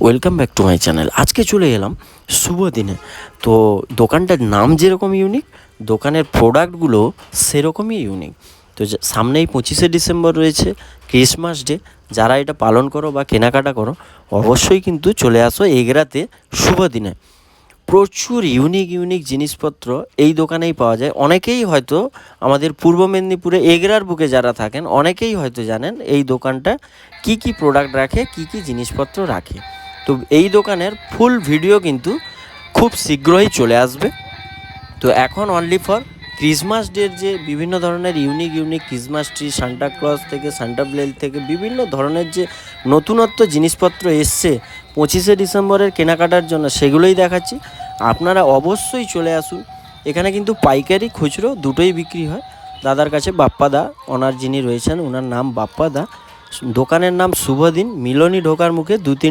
Welcome back to my channel. আজকে চলে এলাম শুভ দিনে। তো দোকানটার নাম যেরকম ইউনিক, দোকানের প্রোডাক্টগুলো সেরকমই ইউনিক। তো সামনেই 25শে ডিসেম্বর রয়েছে, ক্রিসমাস ডে। যারা এটা পালন করো বা কেনাকাটা করো, অবশ্যই কিন্তু চলে আসো এগরাতে শুভ দিনে। প্রচুর ইউনিক জিনিসপত্র এই দোকানেই পাওয়া যায়। অনেকেই হয়তো আমাদের পূর্ব মেদিনীপুরে এগরার বুকে যারা থাকেন, অনেকেই হয়তো জানেন এই দোকানটা কি প্রোডাক্ট রাখে, কি জিনিসপত্র রাখে। তো এই দোকানের ফুল ভিডিও কিন্তু খুব শীঘ্রই চলে আসবে। তো এখন অনলি ফর ক্রিসমাস ডের যে বিভিন্ন ধরনের unique Christmas tree, Santa Claus থেকে, সান্টা ব্লেল থেকে বিভিন্ন ধরনের যে নতুনত্ব জিনিসপত্র এসছে 25শে ডিসেম্বরের কেনাকাটার জন্য, সেগুলোই দেখাচ্ছি। আপনারা অবশ্যই চলে আসুন। এখানে কিন্তু পাইকারি খুচরো দুটোই বিক্রি হয়। দাদার কাছে বাপ্পাদা, ওনার যিনি রয়েছেন ওনার নাম বাপ্পাদা। দোকানের নাম শুভদিন। মিলনী ঢোকার মুখে 2-3